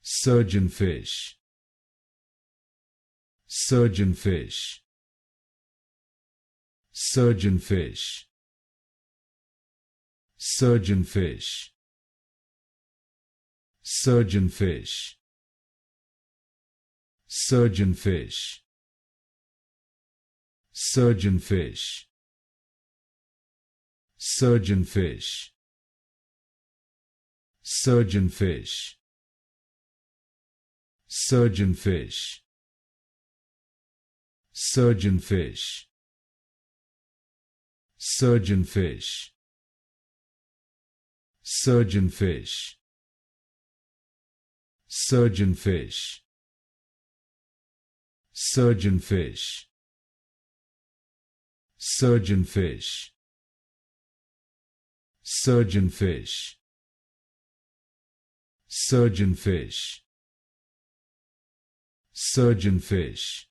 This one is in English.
Surgeonfish, Surgeonfish, Surgeonfish, Surgeonfish, Surgeonfish, Surgeonfish, Surgeonfish, Surgeonfish, Surgeonfish, Surgeonfish, Surgeonfish, Surgeonfish, Surgeonfish, Surgeonfish, Surgeonfish, Surgeonfish, Surgeonfish, Surgeonfish, Surgeonfish,